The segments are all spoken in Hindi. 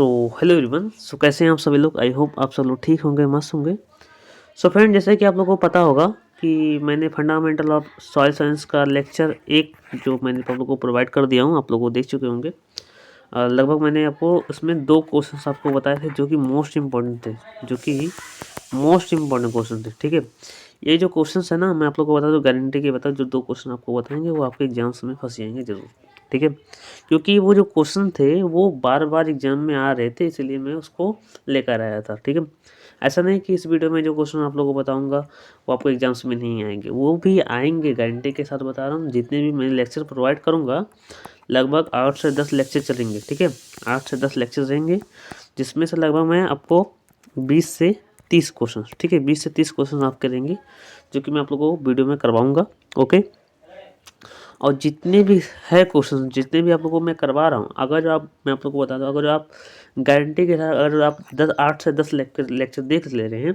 So hello everyone. कैसे हैं आप सभी लोग। आई होप आप सब लोग ठीक होंगे, मस्त होंगे। फ्रेंड, जैसे कि आप लोगों को पता होगा कि मैंने फंडामेंटल ऑफ सॉइल साइंस का लेक्चर एक जो मैंने आप लोगों को प्रोवाइड कर दिया हूँ, आप लोगों को देख चुके होंगे। लगभग मैंने आपको उसमें 2 क्वेश्चंस आपको बताए थे जो कि मोस्ट इम्पॉर्टेंट थे, ठीक है। ये जो क्वेश्चंस है ना, मैं आप लोगों को बता दूँ, गारंटी के बता, जो 2 क्वेश्चन आपको बताएंगे वो आपके एग्जाम्स में फंस जाएंगे जरूर, ठीक है। क्योंकि वो जो क्वेश्चन थे वो बार बार एग्जाम में आ रहे थे, इसलिए मैं उसको लेकर आया था, ठीक है। ऐसा नहीं कि इस वीडियो में जो क्वेश्चन आप लोगों को बताऊंगा वो आपको एग्जाम्स में नहीं आएंगे, वो भी आएंगे, गारंटी के साथ बता रहा हूँ। जितने भी मैं लेक्चर प्रोवाइड करूँगा, लगभग 8 से 10 लेक्चर चलेंगे, ठीक है। 8 से 10 लेक्चर रहेंगे, जिसमें से लगभग मैं आपको 20 से 30 क्वेश्चन, ठीक है, 20 से 30 क्वेश्चन आप करेंगे, जो कि मैं आप लोगों को वीडियो में करवाऊँगा, ओके। और जितने भी है क्वेश्चन, जितने भी आप लोगों को मैं करवा रहा हूँ, मैं आप लोगों को बता दूँ, अगर आप गारंटी के साथ अगर आप 8 से 10 लेक्चर देख ले रहे हैं,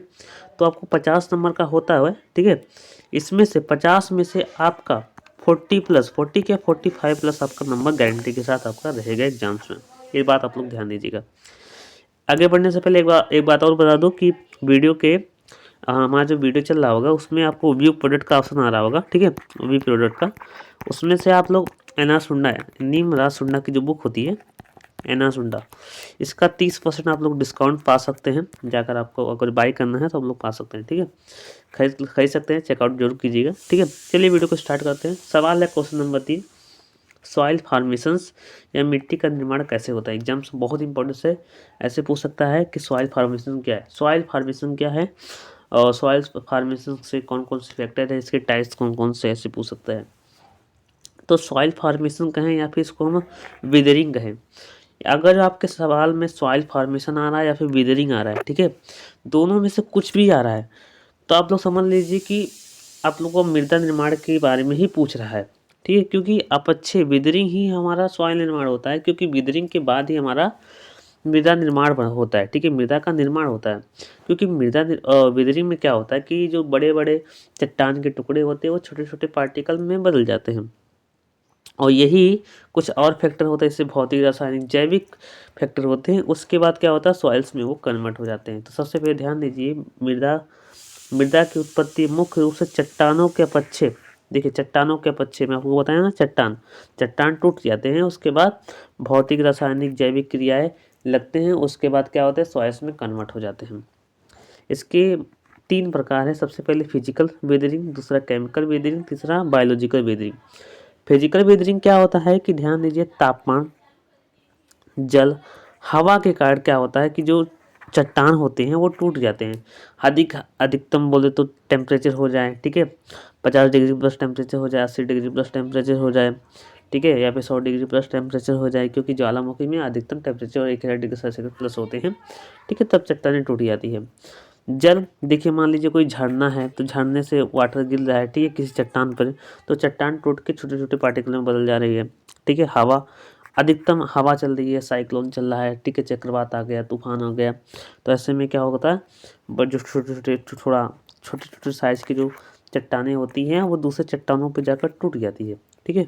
तो आपको 50 नंबर का होता है, ठीक है। इसमें से 50 में से आपका 40 क्या 45 प्लस आपका नंबर गारंटी के साथ आपका रहेगा एग्जाम्स में। ये बात आप लोग ध्यान दीजिएगा। आगे बढ़ने से पहले एक बात और बता दूँ कि वीडियो के हमारा जो वीडियो चल रहा होगा उसमें आपको व्यू प्रोडक्ट का ऑप्शन आ रहा होगा, ठीक है। व्यू प्रोडक्ट का, उसमें से आप लोग एना सुंडा है, नीम राज सुंडा की जो बुक होती है एना सुंडा, इसका 30% आप लोग डिस्काउंट पा सकते हैं। जाकर आपको अगर बाई करना है तो आप लोग पा सकते हैं, ठीक है। खरीद सकते हैं, चेकआउट जरूर कीजिएगा, ठीक है। चलिए वीडियो को स्टार्ट करते हैं। सवाल है क्वेश्चन नंबर 3, सॉइल फॉर्मेशंस या मिट्टी का निर्माण कैसे होता है। एग्जाम्स बहुत इंपॉर्टेंट है, ऐसे पूछ सकता है कि सॉइल फॉर्मेशन क्या है, सॉइल फॉर्मेशन क्या है, और सॉइल फॉर्मेशन से कौन कौन से फैक्टर है, इसके टाइप्स कौन कौन से, ऐसे पूछ सकता है। तो सॉइल फॉर्मेशन कहें या फिर इसको हम विदरिंग कहें, अगर आपके सवाल में सॉइल फॉर्मेशन आ रहा है या फिर विदरिंग आ रहा है, ठीक है, दोनों में से कुछ भी आ रहा है, तो आप लोग समझ लीजिए कि आप लोग को मृदा निर्माण के बारे में ही पूछ रहा है, ठीक है। क्योंकि अपक्षय विदरिंग ही हमारा सॉइल निर्माण होता है, क्योंकि विदरिंग के बाद ही हमारा मृदा निर्माण होता है, ठीक है, मृदा का निर्माण होता है। क्योंकि विदरिंग में क्या होता है कि जो बड़े बड़े चट्टान के टुकड़े होते हैं वो छोटे छोटे पार्टिकल में बदल जाते हैं, और यही कुछ और फैक्टर होते हैं, जैसे भौतिक, रासायनिक, जैविक फैक्टर होते हैं, उसके बाद क्या होता है सॉइल्स में वो कन्वर्ट हो जाते हैं। तो सबसे पहले ध्यान दीजिए, मृदा मृदा की उत्पत्ति मुख्य रूप से चट्टानों के अपक्षय, देखिए चट्टानों के अपक्षय में आपको बताया ना, चट्टान टूट जाते हैं, उसके बाद भौतिक, रासायनिक, जैविक क्रियाएं लगते हैं, उसके बाद क्या होता है सॉइल्स में कन्वर्ट हो जाते हैं। इसके 3 प्रकार है। सबसे पहले फिजिकल वेदरिंग, दूसरा केमिकल वेदरिंग, तीसरा बायोलॉजिकल वेदरिंग। फिजिकल वेदरिंग क्या होता है कि ध्यान दीजिए, तापमान, जल, हवा के कारण क्या होता है कि जो चट्टान होते हैं वो टूट जाते हैं। अधिकतम बोले तो टेम्परेचर हो जाए, ठीक है, 50 डिग्री प्लस टेम्परेचर हो जाए, 80 डिग्री प्लस टेम्परेचर हो जाए, ठीक है, या फिर 100 डिग्री प्लस टेम्परेचर हो जाए, क्योंकि ज्वालामुखी में अधिकतम टेम्परेचर 1000 डिग्री सेल्सियस प्लस होते हैं, ठीक है, तब चट्टानें टूट जाती है। जल, देखिए मान लीजिए कोई झरना है, तो झरने से वाटर गिर रहा है, ठीक है, किसी चट्टान पर, तो चट्टान टूट के छोटे छोटे पार्टिकल में बदल जा रही है, ठीक है। हवा, अधिकतम हवा चल रही है, साइक्लोन चल रहा है, ठीक है, चक्रवात आ गया, तूफान आ गया, तो ऐसे में क्या होता है, जो छोटे छोटे साइज की जो चट्टानें होती हैं वो दूसरे चट्टानों पर जाकर टूट जाती है, ठीक है।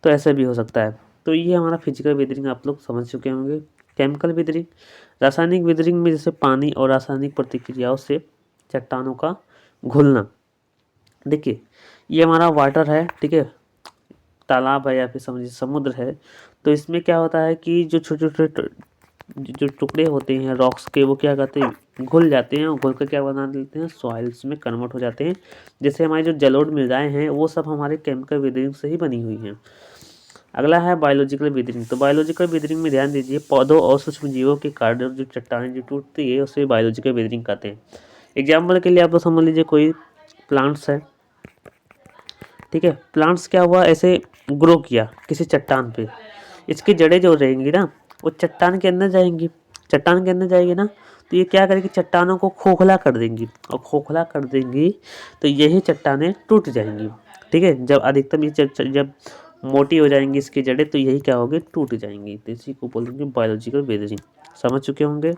तो ऐसा भी हो सकता है। तो ये हमारा फिजिकल वेदरिंग आप लोग समझ चुके होंगे। केमिकल वेदरिंग, रासायनिक वेदरिंग में जैसे पानी और रासायनिक प्रतिक्रियाओं से चट्टानों का घुलना। देखिए ये हमारा वाटर है, ठीक है, तालाब है या फिर समझिए समुद्र है, तो इसमें क्या होता है कि जो छोटे छोटे जो टुकड़े होते हैं रॉक्स के, वो क्या करते हैं, घुल जाते हैं, और घुल कर क्या बना देते हैं, सॉइल्स में कन्वर्ट हो जाते हैं। जैसे हमारी जो जलोढ़ मृदाएं हैं वो सब हमारे केमिकल वेदरिंग से ही बनी हुई हैं। अगला है बायोलॉजिकल वेदरिंग। तो बायोलॉजिकल वेदरिंग में ध्यान दीजिए, पौधों और सूक्ष्म जीवों के कारण जो चट्टानें जो टूटती है उसे बायोलॉजिकल वेदरिंग कहते हैं। एग्जाम्पल के लिए आप लोग समझ लीजिए कोई प्लांट्स है, ठीक है, प्लांट्स क्या हुआ, ऐसे ग्रो किया किसी चट्टान पे, इसकी जड़ें जो रहेंगी ना वो चट्टान के अंदर जाएंगी, चट्टान के अंदर जाएगी ना, तो ये क्या करेगी, चट्टानों को खोखला कर देंगी, और खोखला कर देंगी तो यही चट्टानें टूट जाएंगी, ठीक है। जब अधिकतम ये जब मोटी हो जाएंगी इसकी जड़ें, तो यही क्या होगी, टूट जाएंगी, तो इसी को बोलेंगे बायोलॉजिकल वेदरिंग। समझ चुके होंगे।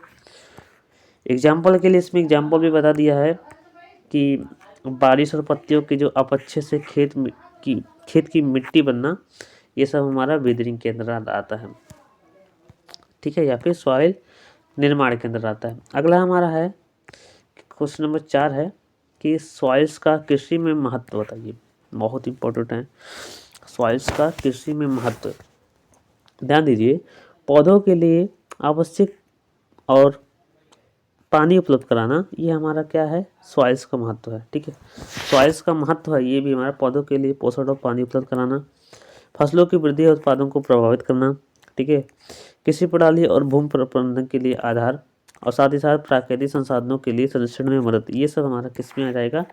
एग्जाम्पल के लिए इसमें एग्जाम्पल भी बता दिया है कि बारिश और पत्तियों के जो अपक्षय से खेत की मिट्टी बनना, ये सब हमारा वेदरिंग के अंदर आता है। ठीक है, या फिर सॉइल निर्माण के अंदर आता है। अगला हमारा है क्वेश्चन नंबर 4 है कि सॉइल्स का कृषि में महत्व बताइए। बहुत इंपॉर्टेंट है सॉइल्स का कृषि में महत्व। ध्यान दीजिए, पौधों के लिए आवश्यक और पानी उपलब्ध कराना, ये हमारा क्या है, सॉइल्स का महत्व है। ठीक है, सॉइल्स का महत्व है ये भी हमारा पौधों के लिए पोषण और पानी उपलब्ध कराना, फसलों की वृद्धि और उत्पादन को प्रभावित करना। ठीक है, कृषि प्रणाली और भूमि प्रबंधन के लिए आधार, और साथ ही साथ प्राकृतिक संसाधनों के लिए संरक्षण में मदद, ये सब हमारा किस में आ जाएगा,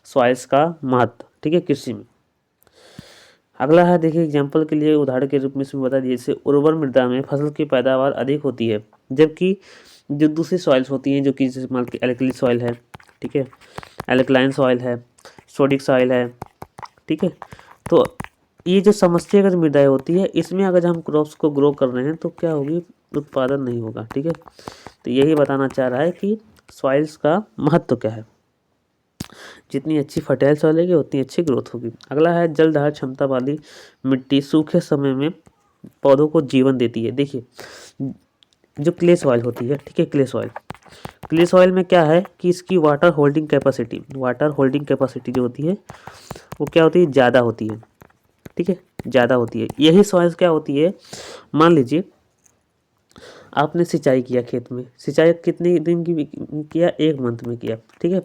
सॉइल्स का महत्व। ठीक है, कृषि में। अगला है देखिए, एग्जाम्पल के लिए उदाहरण के रूप में इसमें बता दीजिए, जैसे उर्वर मृदा में फसल की पैदावार अधिक होती है, जबकि जो दूसरी सॉइल्स होती हैं, जो कि जैसे मान के एल्कली सॉइल है, ठीक है, एल्कलाइन सॉइल है, सोडिक सॉइल है, ठीक है, तो ये जो समस्यागत मृदाएं होती है, इसमें अगर हम क्रॉप्स को ग्रो कर रहे हैं तो क्या होगी, उत्पादन नहीं होगा। ठीक है, तो यही बताना चाह रहा है कि सॉइल्स का महत्व क्या है। जितनी अच्छी फर्टाइल सॉइल होगी उतनी अच्छी ग्रोथ होगी। अगला है जलधारण क्षमता वाली मिट्टी सूखे समय में पौधों को जीवन देती है। देखिए, जो क्ले सॉइल होती है, ठीक है, क्ले सॉइल में क्या है कि इसकी वाटर होल्डिंग कैपेसिटी जो होती है वो क्या होती है, ज़्यादा होती है। ठीक है, ज़्यादा होती है। यही सॉइल्स क्या होती है, मान लीजिए आपने सिंचाई किया खेत में, सिंचाई कितने दिन की किया, 1 मंथ में किया। ठीक है,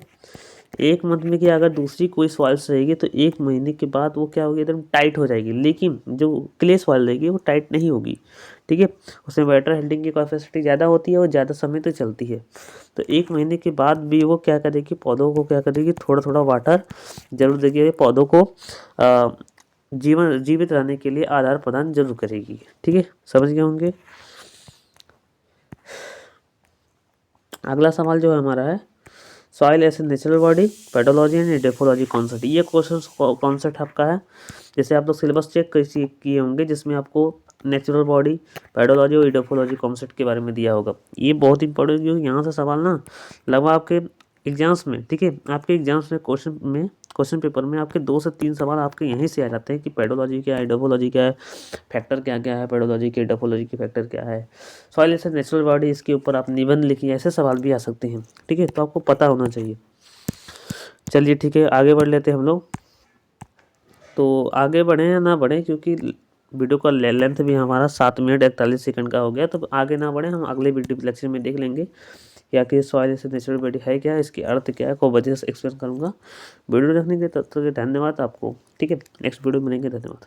1 मंथ में किया, अगर दूसरी कोई सॉइल्स रहेगी तो 1 महीने के बाद वो क्या होगी, एकदम टाइट हो जाएगी, लेकिन जो क्ले सॉइल रहेगी वो टाइट नहीं होगी। ठीक है, उसमें वाटर होल्डिंग की कैपेसिटी ज़्यादा होती है और ज़्यादा समय तक चलती है। तो 1 महीने के बाद भी वो क्या करेगी, पौधों को क्या करेगी, थोड़ा थोड़ा वाटर जरूर देगी, पौधों को जीवित रहने के लिए आधार प्रदान जरूर करेगी। ठीक है, समझ गए होंगे। अगला सवाल जो है हमारा है, soil as a natural body, pedology and edaphology concept. ये क्वेश्चन कॉन्सेप्ट आपका है, जैसे आप लोग सिलेबस चेक किए होंगे, जिसमें आपको नेचुरल बॉडी, पेडोलॉजी और इडेफोलॉजी कॉन्सेप्ट के बारे में दिया होगा। ये बहुत इंपॉर्टेंट, क्योंकि यहाँ से सवाल ना लगभग आपके एग्जाम्स में, ठीक है, आपके एग्जाम्स में क्वेश्चन पेपर में आपके 2 से 3 सवाल आपके यहीं से आ जाते हैं कि पेडोलॉजी क्या है, इडेफोलॉजी क्या है, फैक्टर क्या क्या है पेडोलॉजी के, इडेफोलॉजी के फैक्टर क्या है, soil as a natural body, इसके ऊपर आप निबंध लिखिए, ऐसे सवाल भी आ सकते हैं। ठीक है, तो आपको पता होना चाहिए। चलिए ठीक है, आगे बढ़ लेते हैं हम लोग। तो आगे बढ़े या ना बढ़े, क्योंकि वीडियो का लेंथ भी हमारा 7 मिनट 41 सेकंड का हो गया, तो आगे ना बढ़े, हम अगले वीडियो लेक्चर में देख लेंगे कि आखिर soil as a natural body है क्या है, इसकी अर्थ क्या है, को वजह से एक्सप्लेन करूँगा। वीडियो देखने के तब तक धन्यवाद आपको। ठीक है, नेक्स्ट वीडियो मिलेंगे, धन्यवाद।